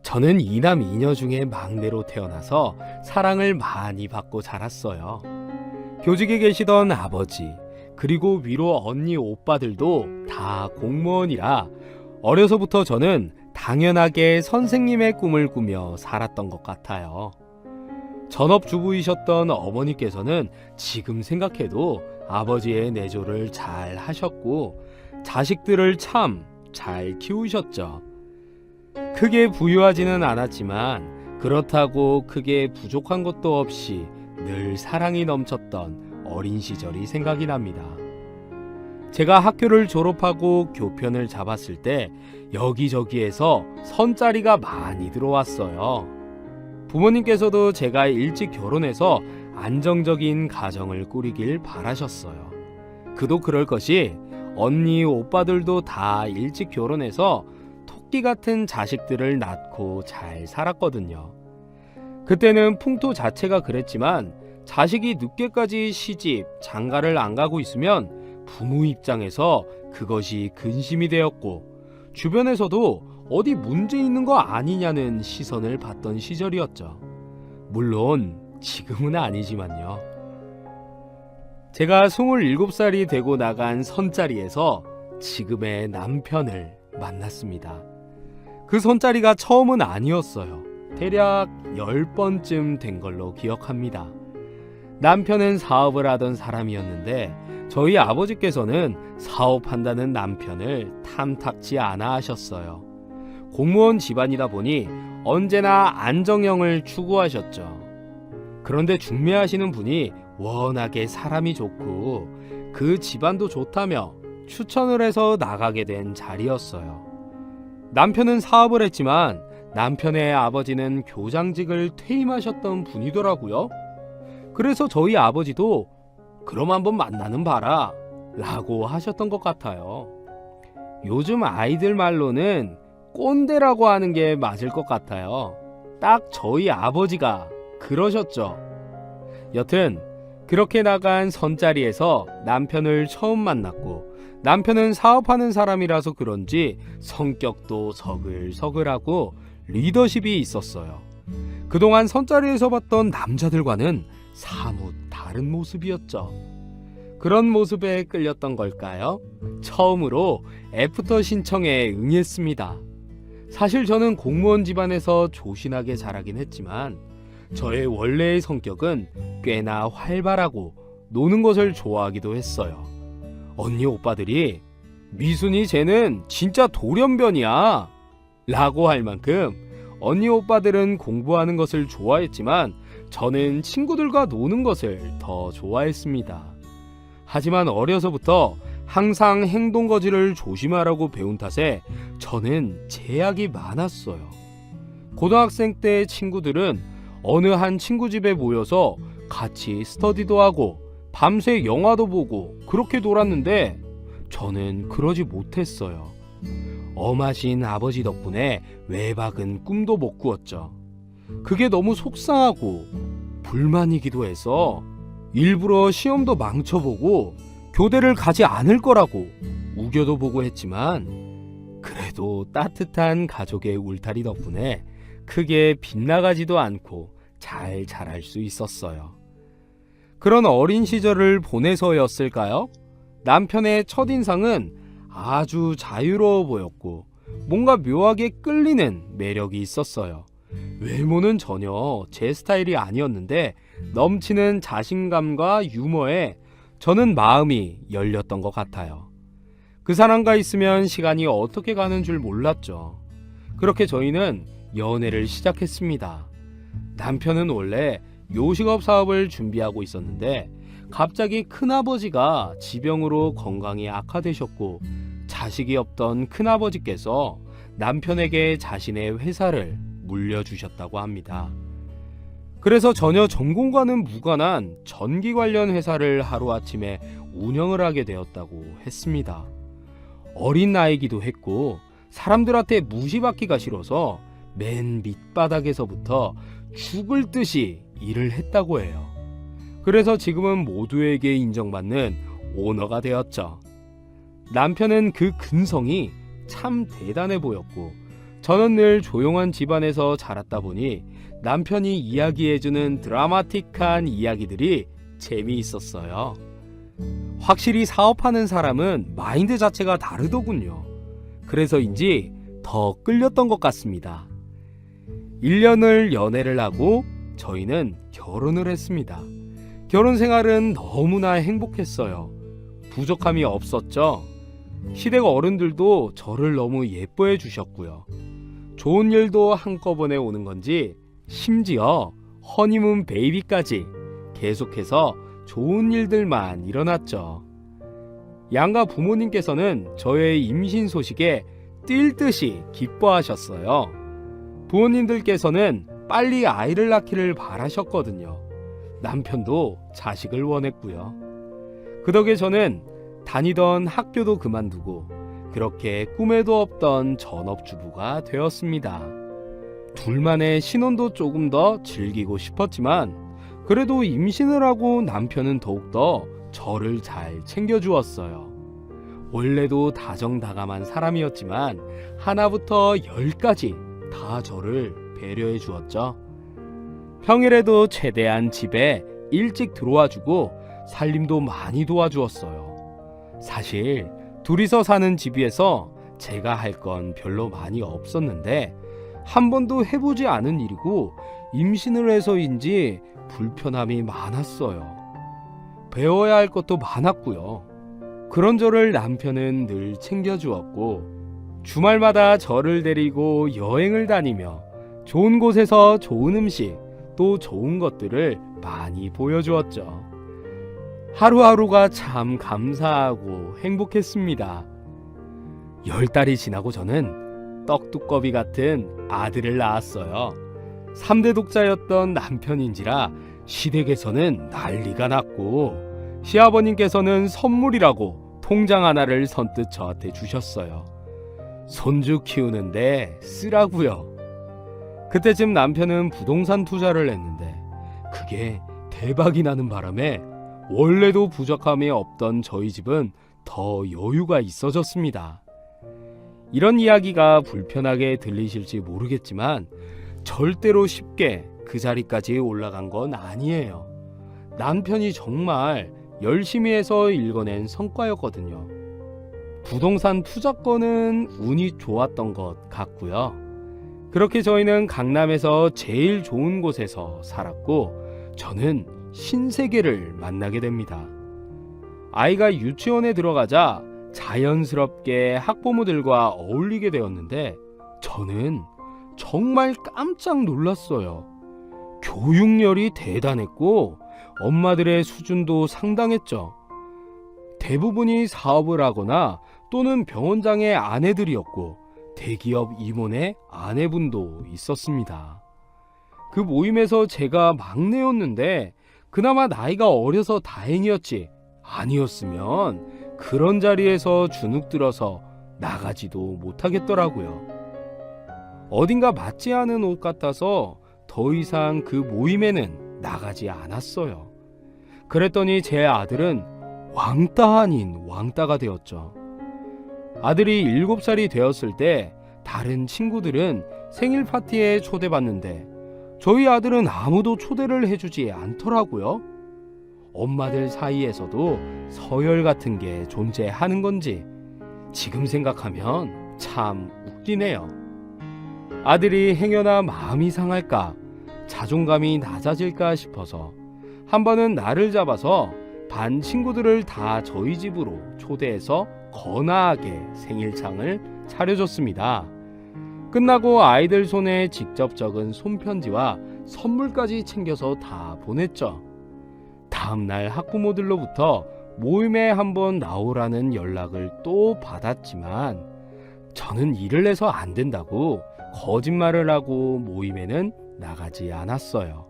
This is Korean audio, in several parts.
저는 이남 이녀 중에 막내로 태어나서 사랑을 많이 받고 자랐어요. 교직에 계시던 아버지, 그리고 위로 언니 오빠들도 다 공무원이라 어려서부터 저는 당연하게 선생님의 꿈을 꾸며 살았던 것 같아요. 전업주부이셨던 어머니께서는 지금 생각해도 아버지의 내조를 잘 하셨고 자식들을 참 잘 키우셨죠. 크게 부유하지는 않았지만 그렇다고 크게 부족한 것도 없이 늘 사랑이 넘쳤던 어린 시절이 생각이 납니다. 제가 학교를 졸업하고 교편을 잡았을 때 여기저기에서 선자리가 많이 들어왔어요. 부모님께서도 제가 일찍 결혼해서 안정적인 가정을 꾸리길 바라셨어요. 그도 그럴 것이 언니, 오빠들도 다 일찍 결혼해서 토끼 같은 자식들을 낳고 잘 살았거든요. 그때는 풍토 자체가 그랬지만 자식이 늦게까지 시집, 장가를 안 가고 있으면 부모 입장에서 그것이 근심이 되었고 주변에서도 어디 문제 있는 거 아니냐는 시선을 받던 시절이었죠. 물론 지금은 아니지만요. 제가 27살이 되고 나간 선자리에서 지금의 남편을 만났습니다. 그 선자리가 처음은 아니었어요. 대략 10번쯤 된 걸로 기억합니다. 남편은 사업을 하던 사람이었는데 저희 아버지께서는 사업한다는 남편을 탐탁지 않아 하셨어요. 공무원 집안이다 보니 언제나 안정형을 추구하셨죠. 그런데 중매하시는 분이 워낙에 사람이 좋고 그 집안도 좋다며 추천을 해서 나가게 된 자리였어요. 남편은 사업을 했지만 남편의 아버지는 교장직을 퇴임하셨던 분이더라고요. 그래서 저희 아버지도 그럼 한번 만나는 봐라 라고 하셨던 것 같아요. 요즘 아이들 말로는 꼰대라고 하는 게 맞을 것 같아요. 딱 저희 아버지가 그러셨죠. 여튼 그렇게 나간 선자리에서 남편을 처음 만났고 남편은 사업하는 사람이라서 그런지 성격도 서글서글하고 리더십이 있었어요. 그동안 선자리에서 봤던 남자들과는 사뭇 다른 모습이었죠. 그런 모습에 끌렸던 걸까요? 처음으로 애프터 신청에 응했습니다. 사실 저는 공무원 집안에서 조신하게 자라긴 했지만 저의 원래의 성격은 꽤나 활발하고 노는 것을 좋아하기도 했어요. 언니 오빠들이 미순이 쟤는 진짜 돌연변이야 라고 할 만큼 언니 오빠들은 공부하는 것을 좋아했지만 저는 친구들과 노는 것을 더 좋아했습니다. 하지만 어려서부터 항상 행동거지를 조심하라고 배운 탓에 저는 제약이 많았어요. 고등학생 때 친구들은 어느 한 친구 집에 모여서 같이 스터디도 하고 밤새 영화도 보고 그렇게 놀았는데 저는 그러지 못했어요. 엄하신 아버지 덕분에 외박은 꿈도 못 꾸었죠. 그게 너무 속상하고 불만이기도 해서 일부러 시험도 망쳐보고 교대를 가지 않을 거라고 우겨도 보고 했지만 그래도 따뜻한 가족의 울타리 덕분에 크게 빗나가지도 않고 잘 자랄 수 있었어요. 그런 어린 시절을 보내서였을까요? 남편의 첫인상은 아주 자유로워 보였고 뭔가 묘하게 끌리는 매력이 있었어요. 외모는 전혀 제 스타일이 아니었는데 넘치는 자신감과 유머에 저는 마음이 열렸던 것 같아요. 그 사람과 있으면 시간이 어떻게 가는 줄 몰랐죠. 그렇게 저희는 연애를 시작했습니다. 남편은 원래 요식업 사업을 준비하고 있었는데 갑자기 큰아버지가 지병으로 건강이 악화되셨고 자식이 없던 큰아버지께서 남편에게 자신의 회사를 물려주셨다고 합니다. 그래서 전혀 전공과는 무관한 전기 관련 회사를 하루아침에 운영을 하게 되었다고 했습니다. 어린 나이기도 했고 사람들한테 무시받기가 싫어서 맨 밑바닥에서부터 죽을 듯이 일을 했다고 해요. 그래서 지금은 모두에게 인정받는 오너가 되었죠. 남편은 그 근성이 참 대단해 보였고 저는 늘 조용한 집안에서 자랐다 보니 남편이 이야기해주는 드라마틱한 이야기들이 재미있었어요. 확실히 사업하는 사람은 마인드 자체가 다르더군요. 그래서인지 더 끌렸던 것 같습니다. 1년을 연애를 하고 저희는 결혼을 했습니다. 결혼 생활은 너무나 행복했어요. 부족함이 없었죠. 시댁 어른들도 저를 너무 예뻐해 주셨고요. 좋은 일도 한꺼번에 오는 건지 심지어 허니문 베이비까지 계속해서 좋은 일들만 일어났죠. 양가 부모님께서는 저의 임신 소식에 뛸 듯이 기뻐하셨어요. 부모님들께서는 빨리 아이를 낳기를 바라셨거든요. 남편도 자식을 원했고요. 그 덕에 저는 다니던 학교도 그만두고 그렇게 꿈에도 없던 전업주부가 되었습니다. 둘만의 신혼도 조금 더 즐기고 싶었지만 그래도 임신을 하고 남편은 더욱더 저를 잘 챙겨주었어요. 원래도 다정다감한 사람이었지만 하나부터 10까지 다 저를 배려해 주었죠. 평일에도 최대한 집에 일찍 들어와주고 살림도 많이 도와주었어요. 사실 둘이서 사는 집에서 제가 할 건 별로 많이 없었는데 한 번도 해보지 않은 일이고 임신을 해서인지 불편함이 많았어요. 배워야 할 것도 많았고요. 그런 저를 남편은 늘 챙겨주었고 주말마다 저를 데리고 여행을 다니며 좋은 곳에서 좋은 음식 또 좋은 것들을 많이 보여주었죠. 하루하루가 참 감사하고 행복했습니다. 10달이 지나고 저는 떡두꺼비 같은 아들을 낳았어요. 3대 독자였던 남편인지라 시댁에서는 난리가 났고 시아버님께서는 선물이라고 통장 하나를 선뜻 저한테 주셨어요. 손주 키우는데 쓰라고요. 그때쯤 남편은 부동산 투자를 했는데 그게 대박이 나는 바람에 원래도 부족함이 없던 저희 집은 더 여유가 있어졌습니다. 이런 이야기가 불편하게 들리실지 모르겠지만 절대로 쉽게 그 자리까지 올라간 건 아니에요. 남편이 정말 열심히 해서 일궈낸 성과였거든요. 부동산 투자권은 운이 좋았던 것 같고요. 그렇게 저희는 강남에서 제일 좋은 곳에서 살았고 저는 신세계를 만나게 됩니다. 아이가 유치원에 들어가자 자연스럽게 학부모들과 어울리게 되었는데 저는 정말 깜짝 놀랐어요. 교육열이 대단했고 엄마들의 수준도 상당했죠. 대부분이 사업을 하거나 또는 병원장의 아내들이었고 대기업 임원의 아내분도 있었습니다. 그 모임에서 제가 막내였는데 그나마 나이가 어려서 다행이었지 아니었으면 그런 자리에서 주눅들어서 나가지도 못하겠더라고요. 어딘가 맞지 않은 옷 같아서 더 이상 그 모임에는 나가지 않았어요. 그랬더니 제 아들은 왕따 아닌 왕따가 되었죠. 아들이 7살이 되었을 때 다른 친구들은 생일 파티에 초대받는데 저희 아들은 아무도 초대를 해주지 않더라고요. 엄마들 사이에서도 서열 같은 게 존재하는 건지 지금 생각하면 참 웃기네요. 아들이 행여나 마음이 상할까 자존감이 낮아질까 싶어서 한 번은 나를 잡아서 반 친구들을 다 저희 집으로 초대해서 거나하게 생일상을 차려줬습니다. 끝나고 아이들 손에 직접 적은 손편지와 선물까지 챙겨서 다 보냈죠. 다음날 학부모들로부터 모임에 한번 나오라는 연락을 또 받았지만 저는 일을 해서 안 된다고 거짓말을 하고 모임에는 나가지 않았어요.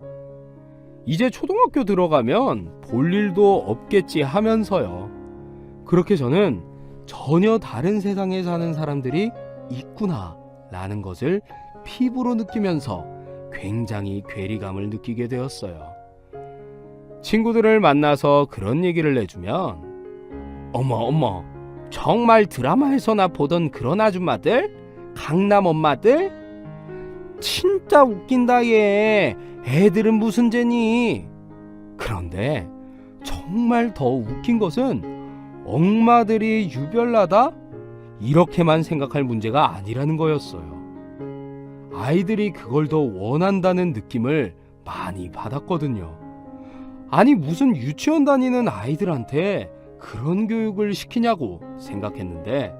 이제 초등학교 들어가면 볼 일도 없겠지 하면서요. 그렇게 저는 전혀 다른 세상에 사는 사람들이 있구나 라는 것을 피부로 느끼면서 굉장히 괴리감을 느끼게 되었어요. 친구들을 만나서 그런 얘기를 해주면 어머 정말 드라마에서나 보던 그런 아줌마들? 강남 엄마들? 진짜 웃긴다 얘. 애들은 무슨 죄니? 그런데 정말 더 웃긴 것은 엄마들이 유별나다? 이렇게만 생각할 문제가 아니라는 거였어요. 아이들이 그걸 더 원한다는 느낌을 많이 받았거든요. 아니 무슨 유치원 다니는 아이들한테 그런 교육을 시키냐고 생각했는데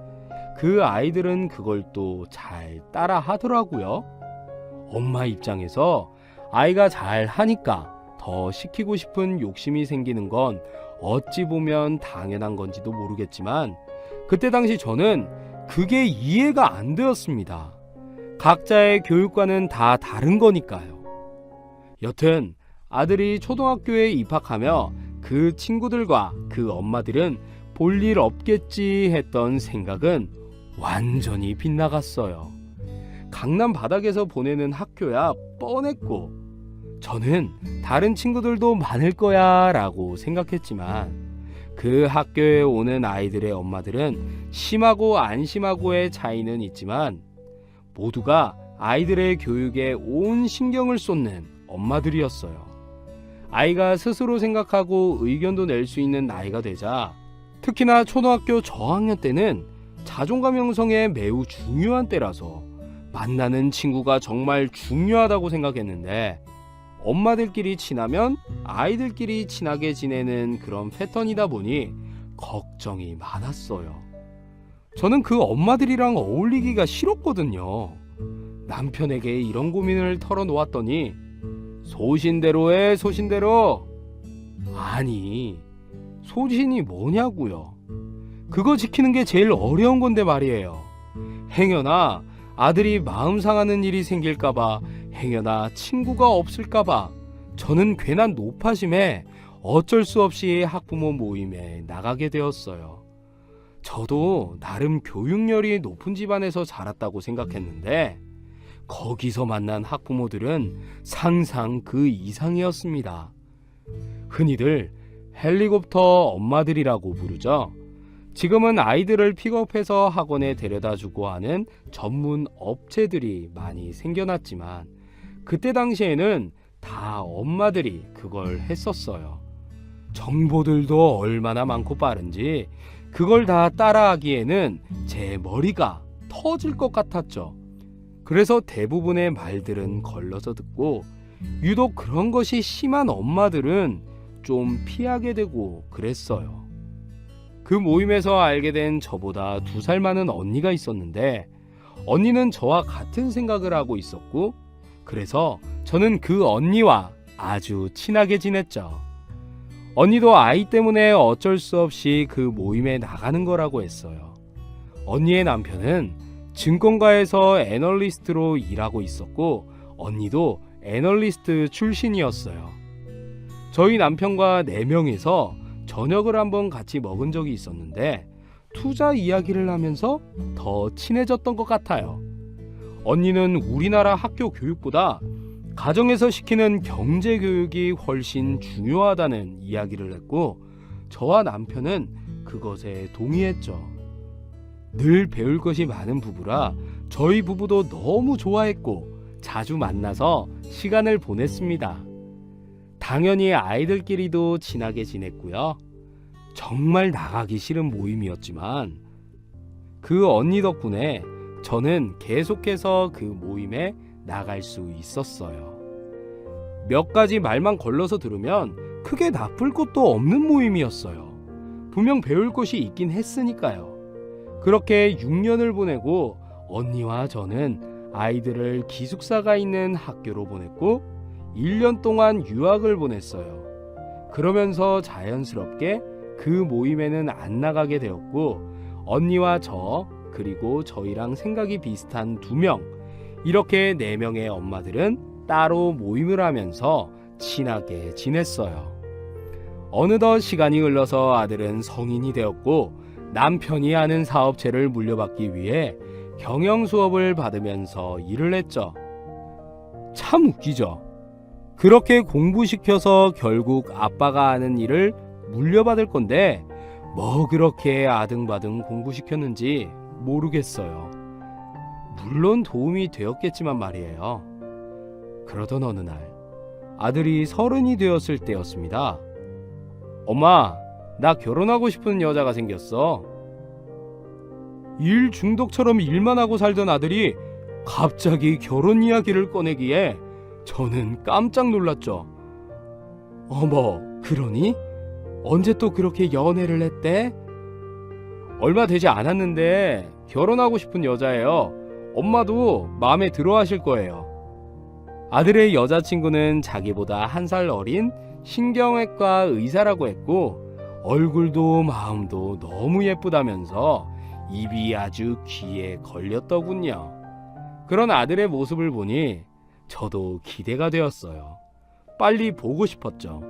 그 아이들은 그걸 또 잘 따라 하더라고요. 엄마 입장에서 아이가 잘 하니까 더 시키고 싶은 욕심이 생기는 건 어찌 보면 당연한 건지도 모르겠지만 그때 당시 저는 그게 이해가 안 되었습니다. 각자의 교육과는 다 다른 거니까요. 여튼 아들이 초등학교에 입학하며 그 친구들과 그 엄마들은 볼일 없겠지 했던 생각은 완전히 빗나갔어요. 강남 바닥에서 보내는 학교야 뻔했고 저는 다른 친구들도 많을 거야 라고 생각했지만 그 학교에 오는 아이들의 엄마들은 심하고 안 심하고의 차이는 있지만 모두가 아이들의 교육에 온 신경을 쏟는 엄마들이었어요. 아이가 스스로 생각하고 의견도 낼 수 있는 나이가 되자 특히나 초등학교 저학년 때는 자존감 형성에 매우 중요한 때라서 만나는 친구가 정말 중요하다고 생각했는데 엄마들끼리 친하면 아이들끼리 친하게 지내는 그런 패턴이다 보니 걱정이 많았어요. 저는 그 엄마들이랑 어울리기가 싫었거든요. 남편에게 이런 고민을 털어놓았더니 소신대로 해 소신대로. 아니 소신이 뭐냐고요. 그거 지키는 게 제일 어려운 건데 말이에요. 행여나 아들이 마음 상하는 일이 생길까봐 행여나 친구가 없을까봐 저는 괜한 노파심에 어쩔 수 없이 학부모 모임에 나가게 되었어요. 저도 나름 교육열이 높은 집안에서 자랐다고 생각했는데 거기서 만난 학부모들은 상상 그 이상이었습니다. 흔히들 헬리콥터 엄마들이라고 부르죠. 지금은 아이들을 픽업해서 학원에 데려다주고 하는 전문 업체들이 많이 생겨났지만 그때 당시에는 다 엄마들이 그걸 했었어요. 정보들도 얼마나 많고 빠른지 그걸 다 따라하기에는 제 머리가 터질 것 같았죠. 그래서 대부분의 말들은 걸러서 듣고 유독 그런 것이 심한 엄마들은 좀 피하게 되고 그랬어요. 그 모임에서 알게 된 저보다 2살 많은 언니가 있었는데 언니는 저와 같은 생각을 하고 있었고 그래서 저는 그 언니와 아주 친하게 지냈죠. 언니도 아이 때문에 어쩔 수 없이 그 모임에 나가는 거라고 했어요. 언니의 남편은 증권가에서 애널리스트로 일하고 있었고 언니도 애널리스트 출신이었어요. 저희 남편과 4명이서 저녁을 한번 같이 먹은 적이 있었는데 투자 이야기를 하면서 더 친해졌던 것 같아요. 언니는 우리나라 학교 교육보다 가정에서 시키는 경제 교육이 훨씬 중요하다는 이야기를 했고 저와 남편은 그것에 동의했죠. 늘 배울 것이 많은 부부라 저희 부부도 너무 좋아했고 자주 만나서 시간을 보냈습니다. 당연히 아이들끼리도 친하게 지냈고요. 정말 나가기 싫은 모임이었지만 그 언니 덕분에 저는 계속해서 그 모임에 나갈 수 있었어요. 몇 가지 말만 걸러서 들으면 크게 나쁠 것도 없는 모임이었어요. 분명 배울 것이 있긴 했으니까요. 그렇게 6년을 보내고 언니와 저는 아이들을 기숙사가 있는 학교로 보냈고 1년 동안 유학을 보냈어요. 그러면서 자연스럽게 그 모임에는 안 나가게 되었고 언니와 저 그리고 저희랑 생각이 비슷한 2명 이렇게 4명의 엄마들은 따로 모임을 하면서 친하게 지냈어요. 어느덧 시간이 흘러서 아들은 성인이 되었고 남편이 하는 사업체를 물려받기 위해 경영 수업을 받으면서 일을 했죠. 참 웃기죠. 그렇게 공부시켜서 결국 아빠가 하는 일을 물려받을 건데 뭐 그렇게 아등바등 공부시켰는지 모르겠어요. 물론 도움이 되었겠지만 말이에요. 그러던 어느 날 아들이 30이 되었을 때였습니다. 엄마, 나 결혼하고 싶은 여자가 생겼어. 일 중독처럼 일만 하고 살던 아들이 갑자기 결혼 이야기를 꺼내기에 저는 깜짝 놀랐죠. 어머, 그러니? 언제 또 그렇게 연애를 했대? 얼마 되지 않았는데 결혼하고 싶은 여자예요. 엄마도 마음에 들어 하실 거예요. 아들의 여자친구는 자기보다 1살 어린 신경외과 의사라고 했고, 얼굴도 마음도 너무 예쁘다면서 입이 아주 귀에 걸렸더군요. 그런 아들의 모습을 보니 저도 기대가 되었어요. 빨리 보고 싶었죠.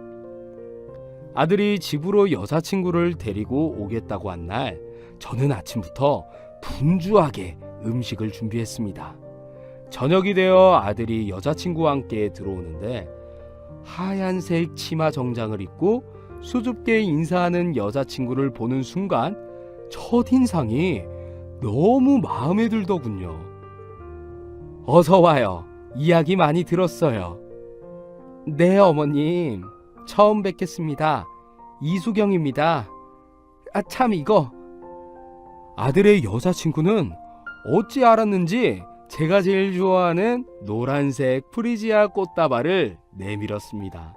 아들이 집으로 여자친구를 데리고 오겠다고 한 날, 저는 아침부터 분주하게 음식을 준비했습니다. 저녁이 되어 아들이 여자친구와 함께 들어오는데 하얀색 치마 정장을 입고 수줍게 인사하는 여자친구를 보는 순간 첫인상이 너무 마음에 들더군요. 어서 와요. 이야기 많이 들었어요. 네, 어머님. 처음 뵙겠습니다. 이수경입니다. 참 이거. 아들의 여자친구는 어찌 알았는지 제가 제일 좋아하는 노란색 프리지아 꽃다발을 내밀었습니다.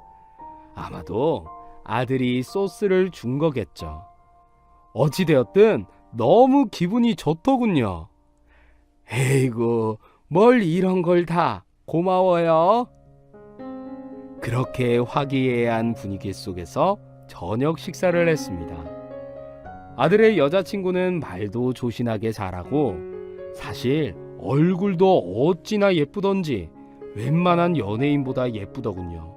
아마도 아들이 소스를 준 거겠죠. 어찌되었든 너무 기분이 좋더군요. 에이구, 뭘 이런 걸 다. 고마워요. 그렇게 화기애애한 분위기 속에서 저녁 식사를 했습니다. 아들의 여자친구는 말도 조신하게 잘하고 사실 얼굴도 어찌나 예쁘던지 웬만한 연예인보다 예쁘더군요.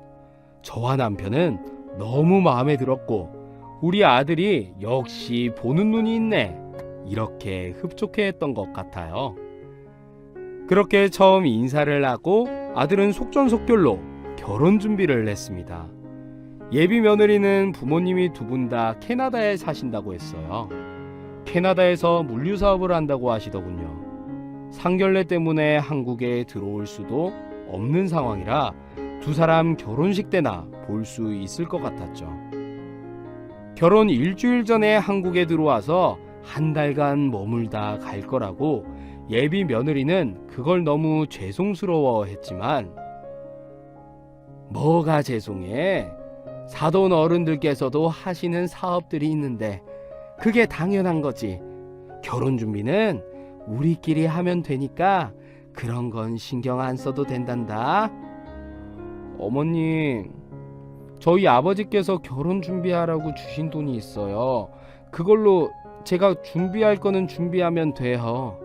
저와 남편은 너무 마음에 들었고 우리 아들이 역시 보는 눈이 있네, 이렇게 흡족해했던 것 같아요. 그렇게 처음 인사를 하고 아들은 속전속결로 결혼 준비를 했습니다. 예비 며느리는 부모님이 두 분 다 캐나다에 사신다고 했어요. 캐나다에서 물류 사업을 한다고 하시더군요. 상견례 때문에 한국에 들어올 수도 없는 상황이라 두 사람 결혼식 때나 볼 수 있을 것 같았죠. 결혼 일주일 전에 한국에 들어와서 한 달간 머물다 갈 거라고 예비 며느리는 그걸 너무 죄송스러워 했지만, 뭐가 죄송해? 사돈 어른들께서도 하시는 사업들이 있는데 그게 당연한 거지. 결혼 준비는 우리끼리 하면 되니까 그런 건 신경 안 써도 된단다. 어머님, 저희 아버지께서 결혼 준비하라고 주신 돈이 있어요. 그걸로 제가 준비할 거는 준비하면 돼요.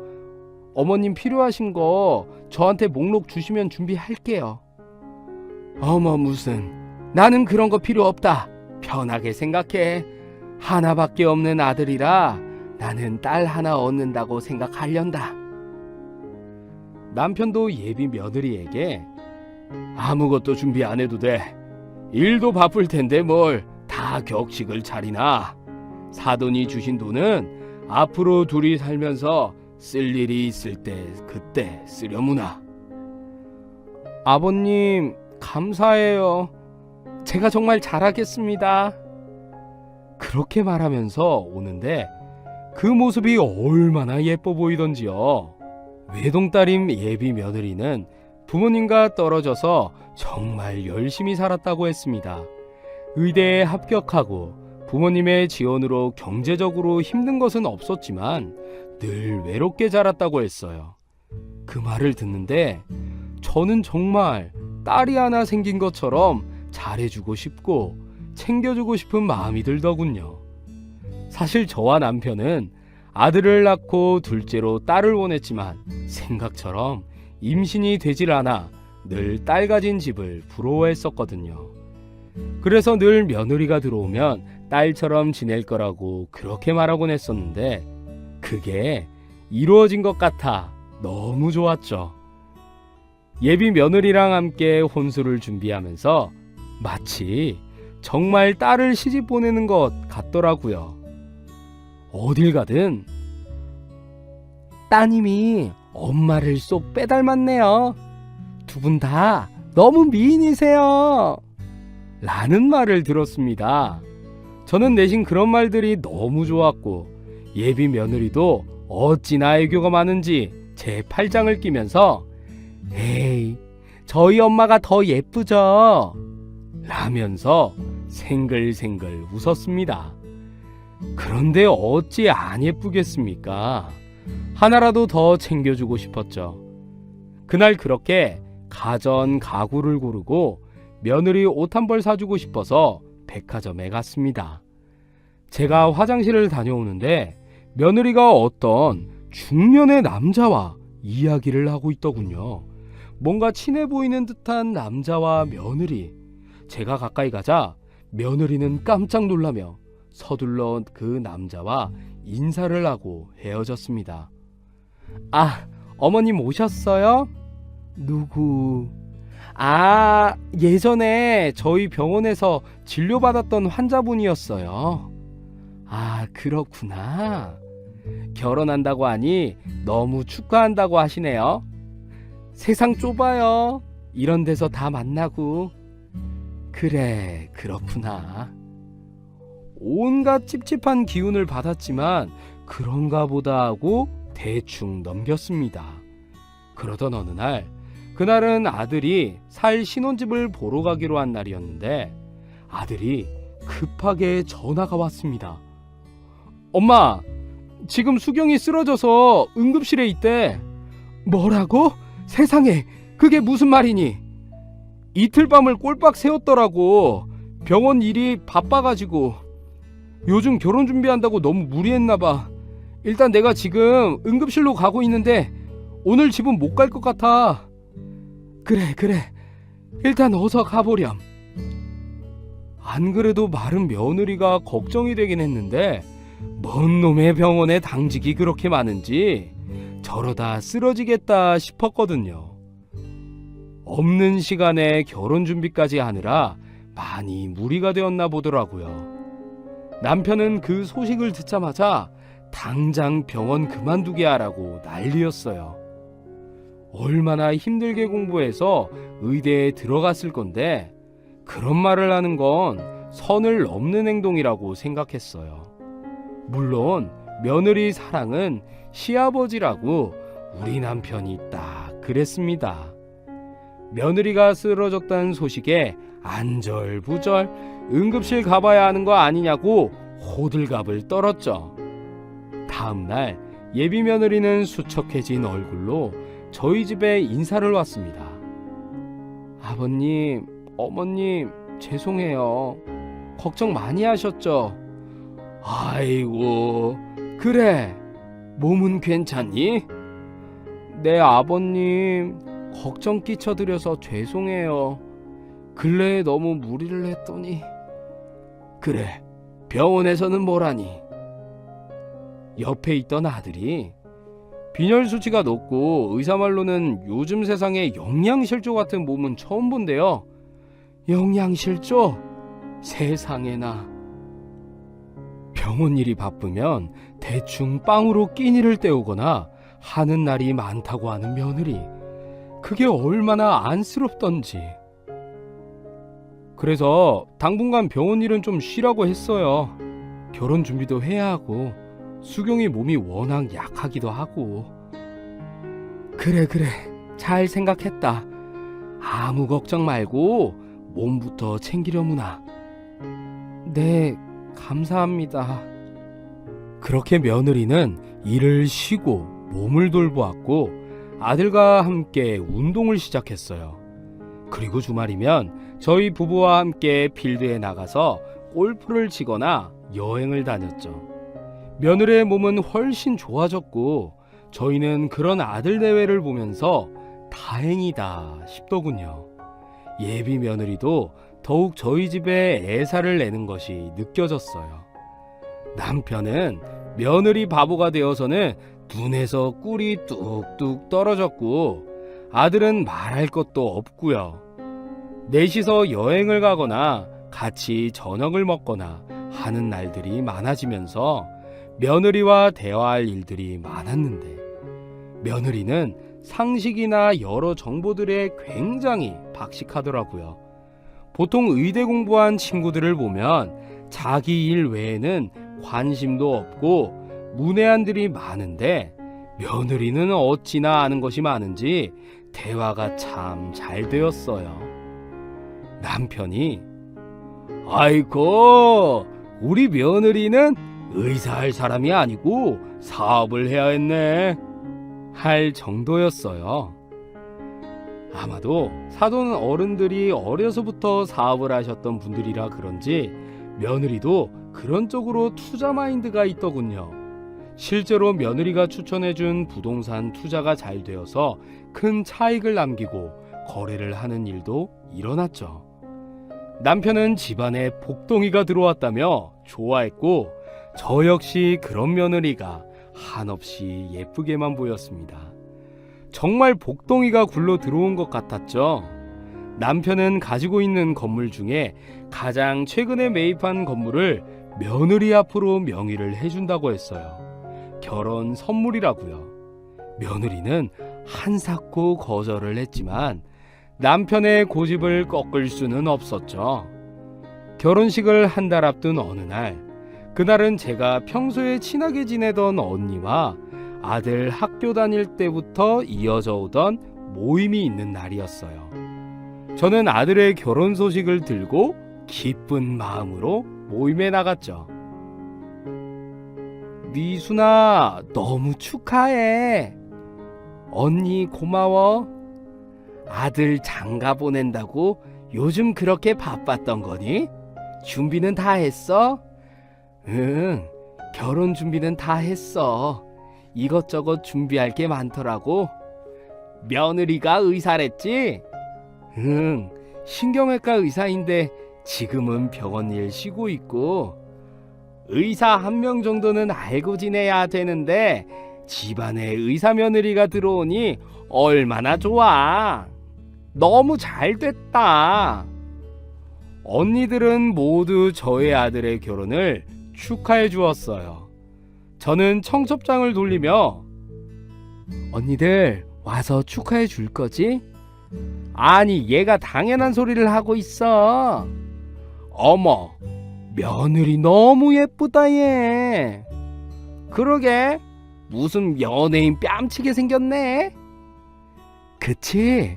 어머님 필요하신 거 저한테 목록 주시면 준비할게요. 어머, 무슨, 나는 그런 거 필요 없다. 편하게 생각해. 하나밖에 없는 아들이라 나는 딸 하나 얻는다고 생각하련다. 남편도 예비 며느리에게 아무것도 준비 안 해도 돼. 일도 바쁠 텐데 뭘 다 격식을 차리나. 사돈이 주신 돈은 앞으로 둘이 살면서 쓸 일이 있을 때 그때 쓰려무나. 아버님, 감사해요. 제가 정말 잘하겠습니다. 그렇게 말하면서 오는데 그 모습이 얼마나 예뻐 보이던지요. 외동딸인 예비 며느리는 부모님과 떨어져서 정말 열심히 살았다고 했습니다. 의대에 합격하고 부모님의 지원으로 경제적으로 힘든 것은 없었지만 늘 외롭게 자랐다고 했어요. 그 말을 듣는데 저는 정말 딸이 하나 생긴 것처럼 잘해주고 싶고 챙겨주고 싶은 마음이 들더군요. 사실 저와 남편은 아들을 낳고 둘째로 딸을 원했지만 생각처럼 임신이 되질 않아 늘 딸 가진 집을 부러워했었거든요. 그래서 늘 며느리가 들어오면 딸처럼 지낼 거라고 그렇게 말하곤 했었는데 그게 이루어진 것 같아 너무 좋았죠. 예비 며느리랑 함께 혼수를 준비하면서 마치 정말 딸을 시집 보내는 것 같더라고요. 어딜 가든 따님이 엄마를 쏙 빼닮았네요. 두 분 다 너무 미인이세요. 라는 말을 들었습니다. 저는 내심 그런 말들이 너무 좋았고 예비 며느리도 어찌나 애교가 많은지 제 팔짱을 끼면서 에이, 저희 엄마가 더 예쁘죠? 라면서 생글생글 웃었습니다. 그런데 어찌 안 예쁘겠습니까? 하나라도 더 챙겨주고 싶었죠. 그날 그렇게 가전 가구를 고르고 며느리 옷 한 벌 사주고 싶어서 백화점에 갔습니다. 제가 화장실을 다녀오는데 며느리가 어떤 중년의 남자와 이야기를 하고 있더군요. 뭔가 친해 보이는 듯한 남자와 며느리. 제가 가까이 가자 며느리는 깜짝 놀라며 서둘러 그 남자와 인사를 하고 헤어졌습니다. 아, 어머님 오셨어요? 누구? 아, 예전에 저희 병원에서 진료받았던 환자분이었어요. 아, 그렇구나. 결혼한다고 하니 너무 축하한다고 하시네요. 세상 좁아요. 이런 데서 다 만나고. 그래, 그렇구나. 온갖 찝찝한 기운을 받았지만 그런가 보다 하고 대충 넘겼습니다. 그러던 어느 날, 그날은 아들이 살 신혼집을 보러 가기로 한 날이었는데 아들이 급하게 전화가 왔습니다. 엄마, 지금 수경이 쓰러져서 응급실에 있대. 뭐라고? 세상에, 그게 무슨 말이니? 이틀 밤을 꼴박 새웠더라고. 병원 일이 바빠가지고. 요즘 결혼 준비한다고 너무 무리했나봐. 일단 내가 지금 응급실로 가고 있는데 오늘 집은 못 갈 것 같아. 그래. 일단 어서 가보렴. 안 그래도 마른 며느리가 걱정이 되긴 했는데 뭔 놈의 병원에 당직이 그렇게 많은지 저러다 쓰러지겠다 싶었거든요. 없는 시간에 결혼 준비까지 하느라 많이 무리가 되었나 보더라고요. 남편은 그 소식을 듣자마자 당장 병원 그만두게 하라고 난리였어요. 얼마나 힘들게 공부해서 의대에 들어갔을 건데 그런 말을 하는 건 선을 넘는 행동이라고 생각했어요. 물론 며느리 사랑은 시아버지라고 우리 남편이 딱 그랬습니다. 며느리가 쓰러졌다는 소식에 안절부절 응급실 가봐야 하는 거 아니냐고 호들갑을 떨었죠. 다음날 예비 며느리는 수척해진 얼굴로 저희 집에 인사를 왔습니다. 아버님, 어머님, 죄송해요. 걱정 많이 하셨죠? 아이고, 그래. 몸은 괜찮니? 네, 아버님. 걱정 끼쳐드려서 죄송해요. 근래에 너무 무리를 했더니. 그래, 병원에서는 뭐라니? 옆에 있던 아들이 빈혈 수치가 높고 의사 말로는 요즘 세상에 영양실조 같은 몸은 처음 본대요. 영양실조? 세상에나. 병원 일이 바쁘면 대충 빵으로 끼니를 때우거나 하는 날이 많다고 하는 며느리. 그게 얼마나 안쓰럽던지. 그래서 당분간 병원 일은 좀 쉬라고 했어요. 결혼 준비도 해야 하고 수경이 몸이 워낙 약하기도 하고. 그래, 잘 생각했다. 아무 걱정 말고 몸부터 챙기려무나. 네, 감사합니다. 그렇게 며느리는 일을 쉬고 몸을 돌보았고 아들과 함께 운동을 시작했어요. 그리고 주말이면 저희 부부와 함께 필드에 나가서 골프를 치거나 여행을 다녔죠. 며느리의 몸은 훨씬 좋아졌고 저희는 그런 아들 대회를 보면서 다행이다 싶더군요. 예비 며느리도 더욱 저희 집에 애사를 내는 것이 느껴졌어요. 남편은 며느리 바보가 되어서는 눈에서 꿀이 뚝뚝 떨어졌고 아들은 말할 것도 없고요. 넷이서 여행을 가거나 같이 저녁을 먹거나 하는 날들이 많아지면서 며느리와 대화할 일들이 많았는데 며느리는 상식이나 여러 정보들에 굉장히 박식하더라고요. 보통 의대 공부한 친구들을 보면 자기 일 외에는 관심도 없고 문외한들이 많은데 며느리는 어찌나 아는 것이 많은지 대화가 참 잘 되었어요. 남편이 아이고, 우리 며느리는 의사할 사람이 아니고 사업을 해야 했네 할 정도였어요. 아마도 사돈 어른들이 어려서부터 사업을 하셨던 분들이라 그런지 며느리도 그런 쪽으로 투자 마인드가 있더군요. 실제로 며느리가 추천해준 부동산 투자가 잘 되어서 큰 차익을 남기고 거래를 하는 일도 일어났죠. 남편은 집안에 복덩이가 들어왔다며 좋아했고 저 역시 그런 며느리가 한없이 예쁘게만 보였습니다. 정말 복덩이가 굴러 들어온 것 같았죠. 남편은 가지고 있는 건물 중에 가장 최근에 매입한 건물을 며느리 앞으로 명의를 해준다고 했어요. 결혼 선물이라고요. 며느리는 한사코 거절을 했지만 남편의 고집을 꺾을 수는 없었죠. 결혼식을 한 달 앞둔 어느 날, 그날은 제가 평소에 친하게 지내던 언니와 아들 학교 다닐 때부터 이어져 오던 모임이 있는 날이었어요. 저는 아들의 결혼 소식을 들고 기쁜 마음으로 모임에 나갔죠. 미순아, 너무 축하해. 언니 고마워. 아들 장가 보낸다고 요즘 그렇게 바빴던 거니? 준비는 다 했어? 응, 결혼 준비는 다 했어. 이것저것 준비할 게 많더라고. 며느리가 의사랬지? 응, 신경외과 의사인데 지금은 병원 일 쉬고 있고. 의사 한 명 정도는 알고 지내야 되는데 집안에 의사 며느리가 들어오니 얼마나 좋아. 너무 잘 됐다. 언니들은 모두 저의 아들의 결혼을 축하해 주었어요. 저는 청첩장을 돌리며 언니들 와서 축하해 줄 거지? 아니, 얘가 당연한 소리를 하고 있어. 어머, 며느리 너무 예쁘다 얘. 그러게, 무슨 연예인 뺨치게 생겼네. 그치?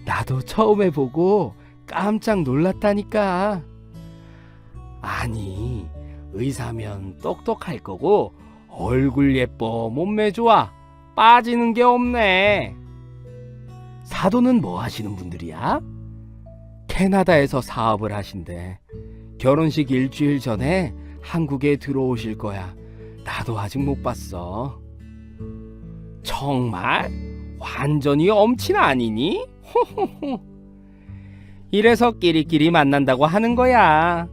나도 처음 해보고 깜짝 놀랐다니까. 아니, 의사면 똑똑할 거고 얼굴 예뻐, 몸매 좋아, 빠지는 게 없네. 사돈은 뭐 하시는 분들이야? 캐나다에서 사업을 하신대. 결혼식 일주일 전에 한국에 들어오실 거야. 나도 아직 못 봤어. 정말? 완전히 엄친 아니니? 이래서 끼리끼리 만난다고 하는 거야.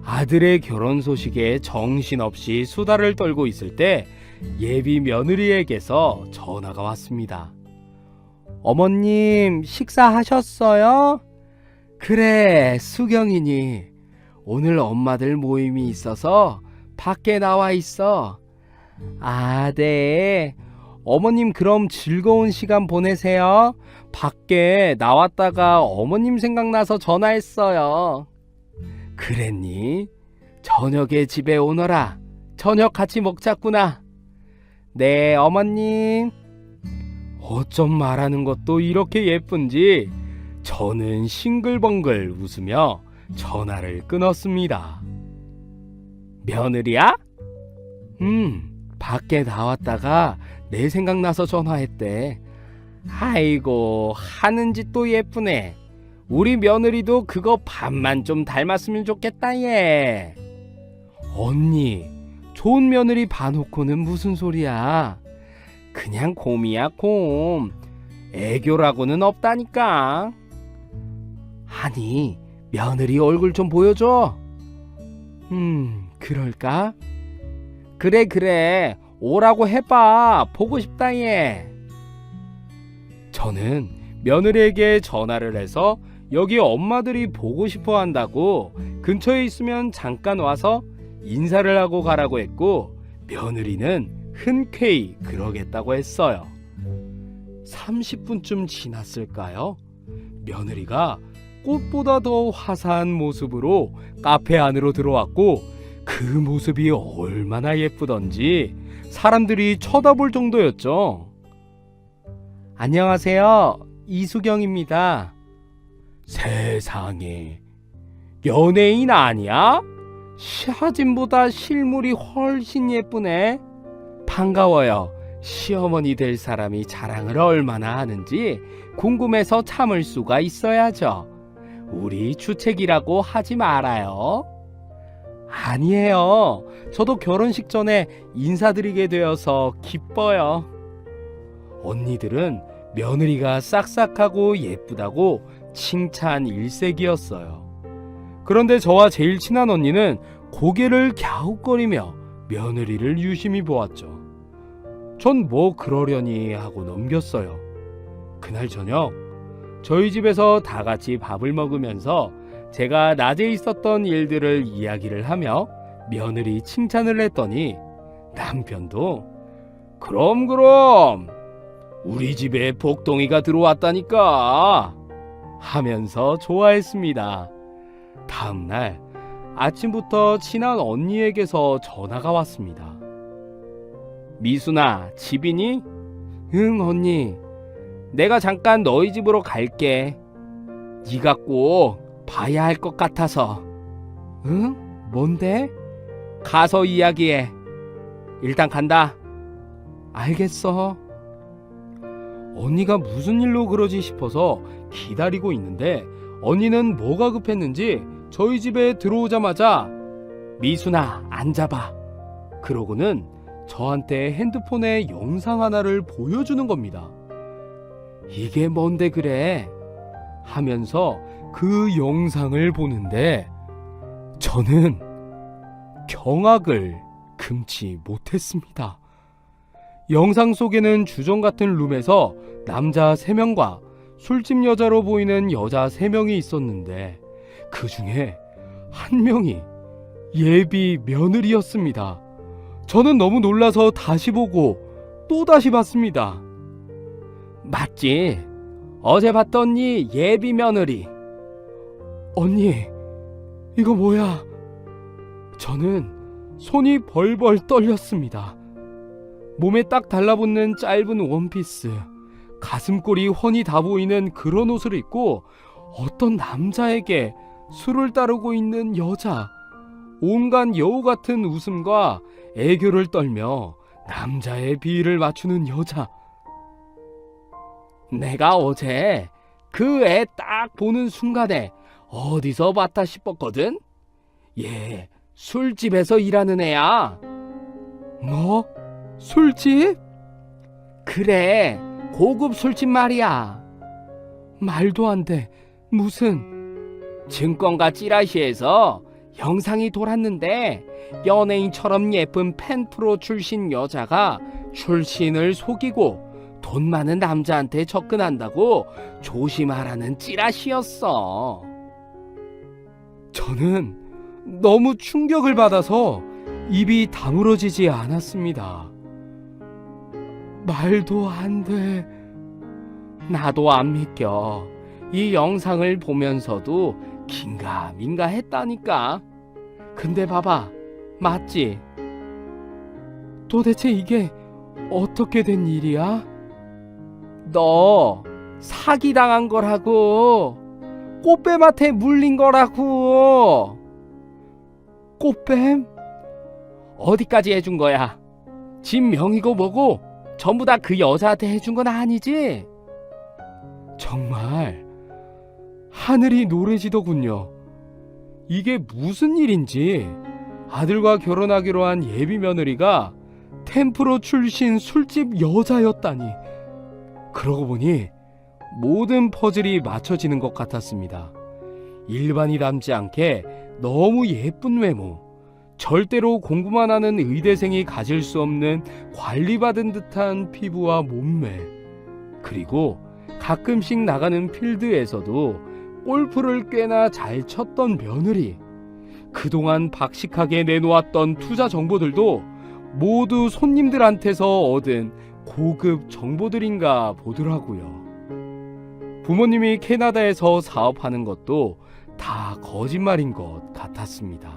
아들의 결혼 소식에 정신없이 수다를 떨고 있을 때 예비 며느리에게서 전화가 왔습니다. 어머님, 식사하셨어요? 그래, 수경이니. 오늘 엄마들 모임이 있어서 밖에 나와 있어. 아, 네. 어머님 그럼 즐거운 시간 보내세요. 밖에 나왔다가 어머님 생각나서 전화했어요. 그랬니? 저녁에 집에 오너라. 저녁 같이 먹자꾸나. 네, 어머님. 어쩜 말하는 것도 이렇게 예쁜지 저는 싱글벙글 웃으며 전화를 끊었습니다. 며느리야? 밖에 나왔다가 내 생각나서 전화했대. 아이고, 하는 짓도 예쁘네. 우리 며느리도 그거 반만 좀 닮았으면 좋겠다 얘. 언니, 좋은 며느리 봐놓고는 무슨 소리야. 그냥 곰이야 곰. 애교라고는 없다니까. 아니, 며느리 얼굴 좀 보여줘. 그럴까? 그래, 오라고 해봐. 보고 싶다 얘. 저는 며느리에게 전화를 해서 여기 엄마들이 보고 싶어 한다고 근처에 있으면 잠깐 와서 인사를 하고 가라고 했고, 며느리는 흔쾌히 그러겠다고 했어요. 30분쯤 지났을까요? 며느리가 꽃보다 더 화사한 모습으로 카페 안으로 들어왔고 그 모습이 얼마나 예쁘던지 사람들이 쳐다볼 정도였죠. 안녕하세요. 이수경입니다. 세상에, 연예인 아니야? 사진보다 실물이 훨씬 예쁘네. 반가워요. 시어머니 될 사람이 자랑을 얼마나 하는지 궁금해서 참을 수가 있어야죠. 우리 주책이라고 하지 말아요. 아니에요. 저도 결혼식 전에 인사드리게 되어서 기뻐요. 언니들은 며느리가 싹싹하고 예쁘다고 칭찬 일색이었어요. 그런데 저와 제일 친한 언니는 고개를 갸웃거리며 며느리를 유심히 보았죠. 전 뭐 그러려니 하고 넘겼어요. 그날 저녁 저희 집에서 다 같이 밥을 먹으면서 제가 낮에 있었던 일들을 이야기를 하며 며느리 칭찬을 했더니 남편도 그럼 우리 집에 복덩이가 들어왔다니까 하면서 좋아했습니다. 다음날 아침부터 친한 언니에게서 전화가 왔습니다. 미순아, 집이니? 응, 언니. 내가 잠깐 너희 집으로 갈게. 네가 꼭 봐야 할 것 같아서. 응? 뭔데? 가서 이야기해. 일단 간다. 알겠어. 언니가 무슨 일로 그러지 싶어서 기다리고 있는데 언니는 뭐가 급했는지 저희 집에 들어오자마자 미순아, 앉아봐. 그러고는 저한테 핸드폰에 영상 하나를 보여주는 겁니다. 이게 뭔데 그래? 하면서 그 영상을 보는데 저는 경악을 금치 못했습니다. 영상 속에는 주정 같은 룸에서 남자 3명과 술집 여자로 보이는 여자 3명이 있었는데 그 중에 한 명이 예비 며느리였습니다. 저는 너무 놀라서 다시 보고 또 다시 봤습니다. 맞지? 어제 봤던 네 예비 며느리. 언니, 이거 뭐야? 저는 손이 벌벌 떨렸습니다. 몸에 딱 달라붙는 짧은 원피스, 가슴골이 훤히 다 보이는 그런 옷을 입고 어떤 남자에게 술을 따르고 있는 여자, 온갖 여우 같은 웃음과 애교를 떨며 남자의 비위를 맞추는 여자. 내가 어제 그 애 딱 보는 순간에 어디서 봤다 싶었거든? 얘 술집에서 일하는 애야. 뭐? 술집? 그래, 고급 술집 말이야. 말도 안 돼. 무슨? 증권가 찌라시에서 영상이 돌았는데 연예인처럼 예쁜 팬프로 출신 여자가 출신을 속이고 돈 많은 남자한테 접근한다고 조심하라는 찌라시였어. 저는 너무 충격을 받아서 입이 다물어지지 않았습니다. 말도 안 돼. 나도 안 믿겨. 이 영상을 보면서도 긴가민가 했다니까. 근데 봐봐, 맞지? 도대체 이게 어떻게 된 일이야? 너 사기당한 거라고. 꽃뱀한테 물린 거라고. 꽃뱀? 어디까지 해준 거야? 집 명의고 뭐고 전부 다 그 여자한테 해준 건 아니지? 정말 하늘이 노래지더군요. 이게 무슨 일인지 아들과 결혼하기로 한 예비 며느리가 템프로 출신 술집 여자였다니. 그러고 보니 모든 퍼즐이 맞춰지는 것 같았습니다. 일반이 닮지 않게 너무 예쁜 외모, 절대로 공부만 하는 의대생이 가질 수 없는 관리받은 듯한 피부와 몸매, 그리고 가끔씩 나가는 필드에서도 골프를 꽤나 잘 쳤던 며느리, 그동안 박식하게 내놓았던 투자 정보들도 모두 손님들한테서 얻은 고급 정보들인가 보더라고요. 부모님이 캐나다에서 사업하는 것도 다 거짓말인 것 같았습니다.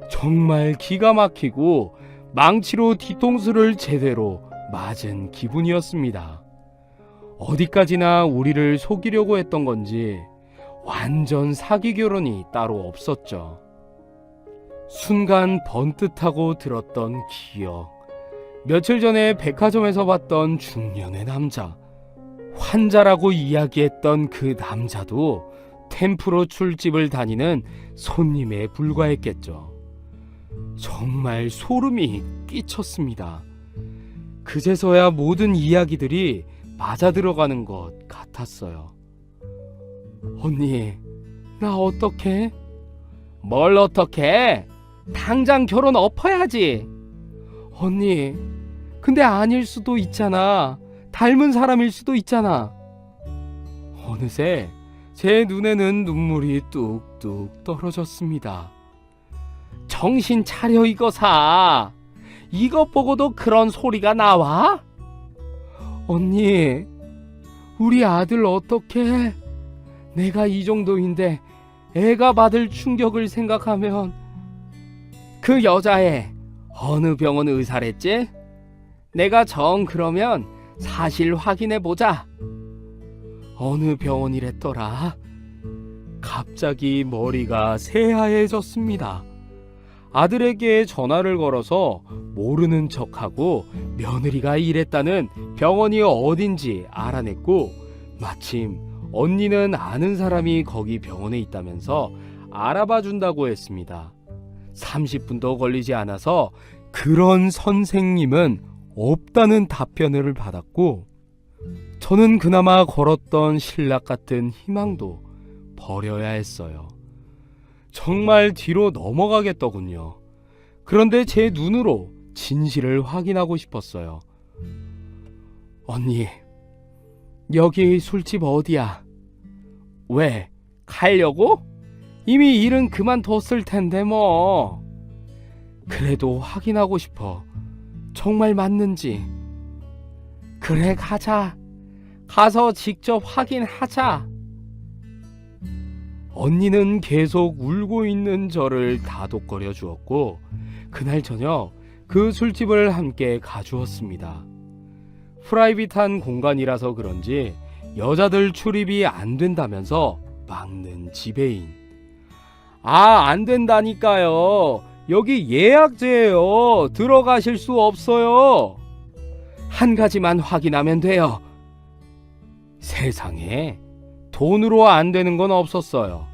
정말 기가 막히고 망치로 뒤통수를 제대로 맞은 기분이었습니다. 어디까지나 우리를 속이려고 했던 건지 완전 사기 결혼이 따로 없었죠. 순간 번뜩하고 들었던 기억. 며칠 전에 백화점에서 봤던 중년의 남자. 환자라고 이야기했던 그 남자도 템프로 술집을 다니는 손님에 불과했겠죠. 정말 소름이 끼쳤습니다. 그제서야 모든 이야기들이 맞아 들어가는 것 같았어요. 언니, 나 어떡해? 뭘 어떡해? 당장 결혼 엎어야지. 언니, 근데 아닐 수도 있잖아. 닮은 사람일 수도 있잖아. 어느새 제 눈에는 눈물이 뚝뚝 떨어졌습니다. 정신 차려 이거사. 이것 보고도 그런 소리가 나와? 언니, 우리 아들 어떡해? 내가 이 정도인데 애가 받을 충격을 생각하면. 그 여자애 어느 병원 의사랬지? 내가 정 그러면 사실 확인해보자. 어느 병원이랬더라? 갑자기 머리가 새하얘졌습니다. 아들에게 전화를 걸어서 모르는 척하고 며느리가 일했다는 병원이 어딘지 알아냈고, 마침 언니는 아는 사람이 거기 병원에 있다면서 알아봐 준다고 했습니다. 30분도 걸리지 않아서 그런 선생님은 없다는 답변을 받았고, 저는 그나마 걸었던 신락 같은 희망도 버려야 했어요. 정말 뒤로 넘어가겠더군요. 그런데 제 눈으로 진실을 확인하고 싶었어요. 언니, 여기 술집 어디야? 왜? 가려고? 이미 일은 그만뒀을 텐데 뭐. 그래도 확인하고 싶어. 정말 맞는지. 그래, 가자. 가서 직접 확인하자. 언니는 계속 울고 있는 저를 다독거려 주었고, 그날 저녁 그 술집을 함께 가주었습니다. 프라이빗한 공간이라서 그런지 여자들 출입이 안 된다면서 막는 지배인. 안 된다니까요. 여기 예약제예요. 들어가실 수 없어요. 한 가지만 확인하면 돼요. 세상에 돈으로 안 되는 건 없었어요.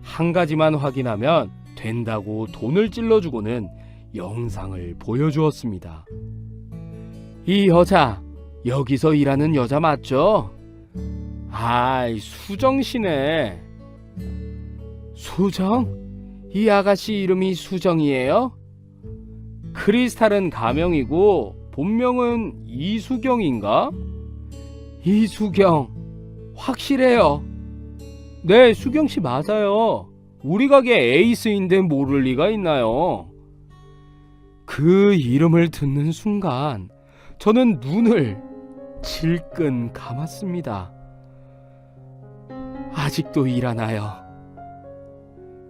한 가지만 확인하면 된다고 돈을 찔러주고는 영상을 보여주었습니다. 이 여자 여기서 일하는 여자 맞죠? 수정씨네. 수정? 이 아가씨 이름이 수정이에요? 크리스탈은 가명이고 본명은 이수경인가? 이수경, 확실해요. 네, 수경씨 맞아요. 우리 가게 에이스인데 모를 리가 있나요? 그 이름을 듣는 순간 저는 눈을 질끈 감았습니다. 아직도 일하나요?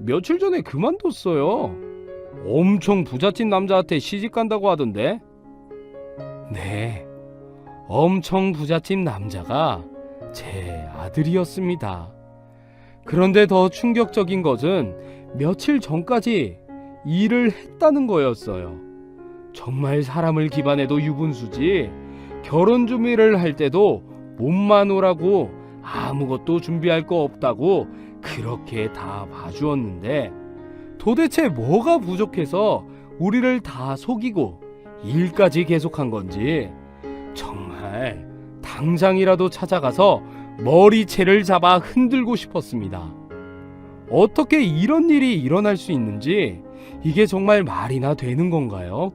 며칠 전에 그만뒀어요. 엄청 부잣집 남자한테 시집 간다고 하던데. 네, 엄청 부잣집 남자가 제 아들이었습니다. 그런데 더 충격적인 것은 며칠 전까지 일을 했다는 거였어요. 정말 사람을 기반해도 유분수지, 결혼 준비를 할 때도 몸만 오라고 아무것도 준비할 거 없다고 그렇게 다 봐주었는데, 도대체 뭐가 부족해서 우리를 다 속이고 일까지 계속한 건지 정말 당장이라도 찾아가서 머리채를 잡아 흔들고 싶었습니다. 어떻게 이런 일이 일어날 수 있는지, 이게 정말 말이나 되는 건가요?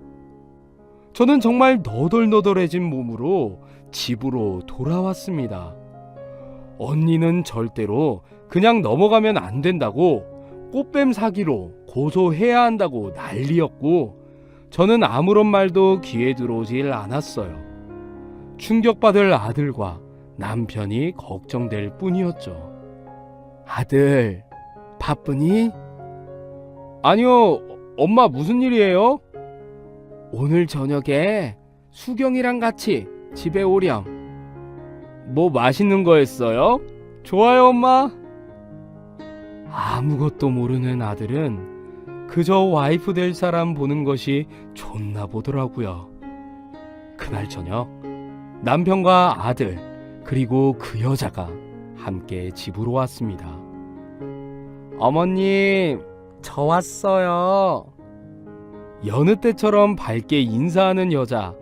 저는 정말 너덜너덜해진 몸으로 집으로 돌아왔습니다. 언니는 절대로 그냥 넘어가면 안 된다고 꽃뱀 사기로 고소해야 한다고 난리였고, 저는 아무런 말도 귀에 들어오질 않았어요. 충격받을 아들과 남편이 걱정될 뿐이었죠. 아들, 바쁘니? 아니요, 엄마 무슨 일이에요? 오늘 저녁에 수경이랑 같이 집에 오렴. 뭐 맛있는 거 했어요? 좋아요, 엄마. 아무것도 모르는 아들은 그저 와이프 될 사람 보는 것이 좋나 보더라고요. 그날 저녁 남편과 아들 그리고 그 여자가 함께 집으로 왔습니다. 어머님, 저 왔어요. 여느 때처럼 밝게 인사하는 여자,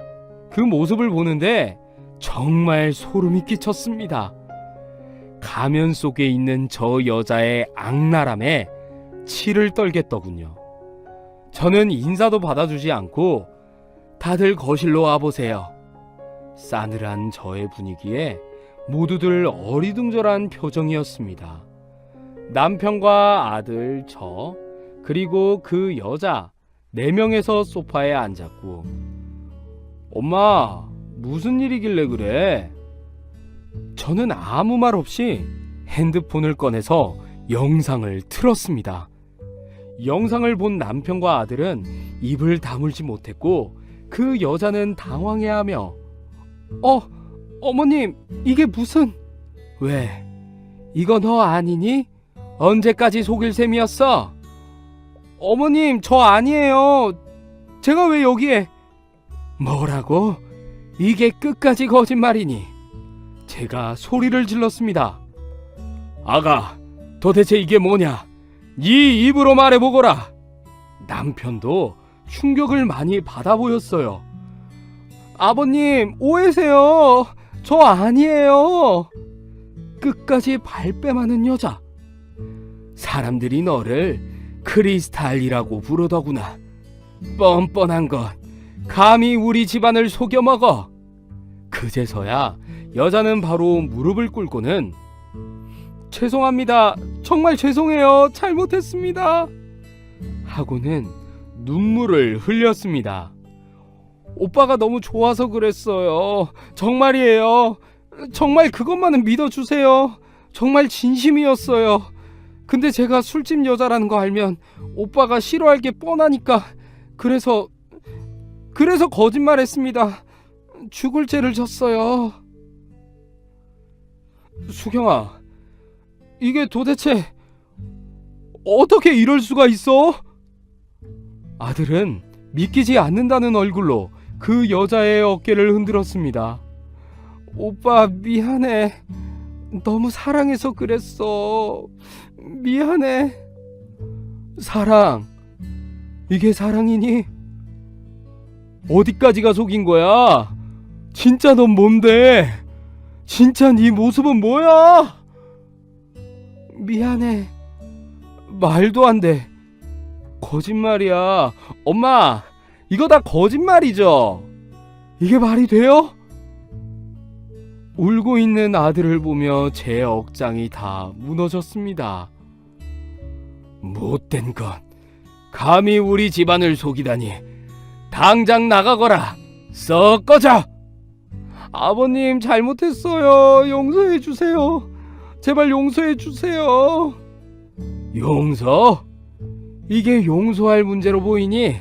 그 모습을 보는데 정말 소름이 끼쳤습니다. 가면 속에 있는 저 여자의 악랄함에 치를 떨겠더군요. 저는 인사도 받아주지 않고 다들 거실로 와보세요. 싸늘한 저의 분위기에 모두들 어리둥절한 표정이었습니다. 남편과 아들, 저, 그리고 그 여자 4명에서 소파에 앉았고, 엄마, 무슨 일이길래 그래? 저는 아무 말 없이 핸드폰을 꺼내서 영상을 틀었습니다. 영상을 본 남편과 아들은 입을 다물지 못했고 그 여자는 당황해하며 어머님, 이게 무슨... 왜? 이거 너 아니니? 언제까지 속일 셈이었어? 어머님, 저 아니에요. 제가 왜 여기에... 뭐라고? 이게 끝까지 거짓말이니? 제가 소리를 질렀습니다. 아가, 도대체 이게 뭐냐? 네 입으로 말해보거라. 남편도 충격을 많이 받아 보였어요. 아버님, 오해세요. 저 아니에요. 끝까지 발뺌하는 여자. 사람들이 너를 크리스탈이라고 부르더구나. 뻔뻔한 것. 감히 우리 집안을 속여먹어. 그제서야 여자는 바로 무릎을 꿇고는 죄송합니다. 정말 죄송해요. 잘못했습니다. 하고는 눈물을 흘렸습니다. 오빠가 너무 좋아서 그랬어요. 정말이에요. 정말 그것만은 믿어주세요. 정말 진심이었어요. 근데 제가 술집 여자라는 거 알면 오빠가 싫어할 게 뻔하니까 그래서 거짓말했습니다. 죽을 죄를 졌어요. 수경아, 이게 도대체 어떻게 이럴 수가 있어? 아들은 믿기지 않는다는 얼굴로 그 여자의 어깨를 흔들었습니다. 오빠, 미안해. 너무 사랑해서 그랬어. 미안해. 사랑? 이게 사랑이니? 어디까지가 속인 거야? 진짜 넌 뭔데? 진짜 네 모습은 뭐야? 미안해. 말도 안 돼. 거짓말이야. 엄마, 이거 다 거짓말이죠? 이게 말이 돼요? 울고 있는 아들을 보며 제 억장이 다 무너졌습니다. 못된 것. 감히 우리 집안을 속이다니. 당장 나가거라. 썩 꺼져. 아버님, 잘못했어요. 용서해 주세요. 제발 용서해 주세요. 용서? 이게 용서할 문제로 보이니?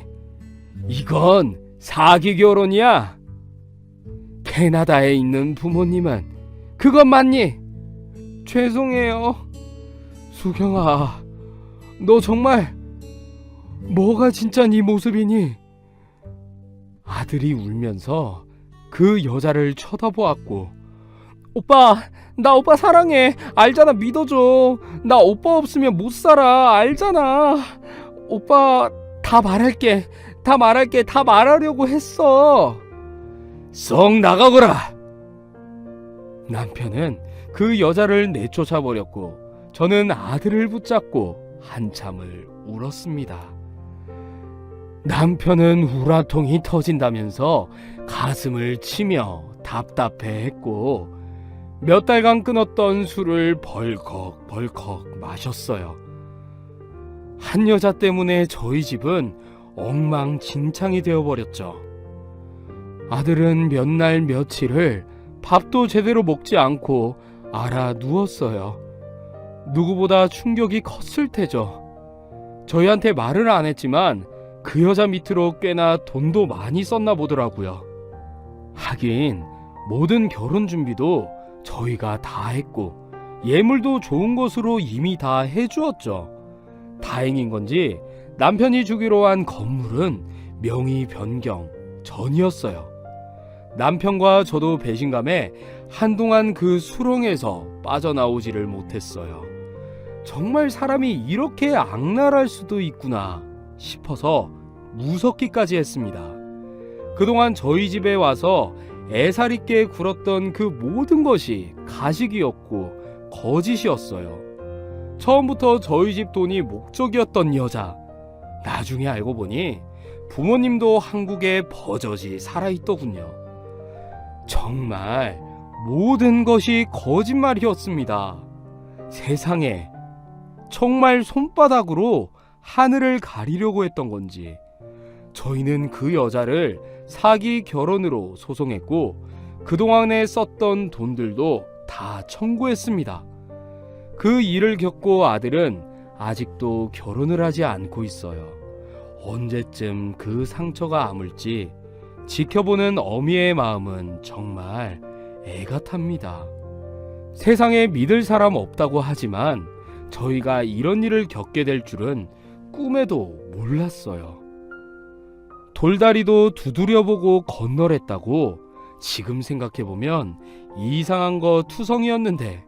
이건 사기 결혼이야. 캐나다에 있는 부모님은 그건 맞니? 죄송해요. 수경아, 너 정말 뭐가 진짜 네 모습이니? 아들이 울면서 그 여자를 쳐다보았고, 오빠, 나 오빠 사랑해. 알잖아, 믿어줘. 나 오빠 없으면 못 살아. 알잖아. 오빠, 다 말할게. 다 말하려고 했어. 썩 나가거라. 남편은 그 여자를 내쫓아 버렸고 저는 아들을 붙잡고 한참을 울었습니다. 남편은 우라통이 터진다면서 가슴을 치며 답답해했고 몇 달간 끊었던 술을 벌컥 마셨어요. 한 여자 때문에 저희 집은 엉망진창이 되어버렸죠. 아들은 몇 날 며칠을 밥도 제대로 먹지 않고 알아 누웠어요. 누구보다 충격이 컸을 테죠. 저희한테 말을 안 했지만 그 여자 밑으로 꽤나 돈도 많이 썼나 보더라고요. 하긴 모든 결혼 준비도 저희가 다 했고 예물도 좋은 것으로 이미 다 해주었죠. 다행인 건지 남편이 주기로 한 건물은 명의 변경 전이었어요. 남편과 저도 배신감에 한동안 그 수렁에서 빠져나오지를 못했어요. 정말 사람이 이렇게 악랄할 수도 있구나 싶어서 무섭기까지 했습니다. 그동안 저희 집에 와서 애살 있게 굴었던 그 모든 것이 가식이었고 거짓이었어요. 처음부터 저희 집 돈이 목적이었던 여자. 나중에 알고 보니 부모님도 한국에 버젓이 살아있더군요. 정말 모든 것이 거짓말이었습니다. 세상에 정말 손바닥으로 하늘을 가리려고 했던 건지 저희는 그 여자를 사기 결혼으로 소송했고 그동안에 썼던 돈들도 다 청구했습니다. 그 일을 겪고 아들은 아직도 결혼을 하지 않고 있어요. 언제쯤 그 상처가 아물지 지켜보는 어미의 마음은 정말 애가 탑니다. 세상에 믿을 사람 없다고 하지만 저희가 이런 일을 겪게 될 줄은 꿈에도 몰랐어요. 돌다리도 두드려보고 건너랬다고 지금 생각해보면 이상한 거 투성이었는데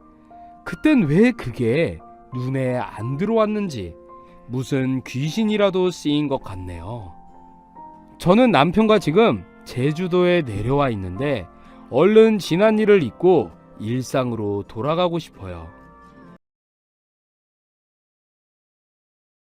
그땐 왜 그게 눈에 안 들어왔는지 무슨 귀신이라도 쓰인 것 같네요. 저는 남편과 지금 제주도에 내려와 있는데 얼른 지난 일을 잊고 일상으로 돌아가고 싶어요.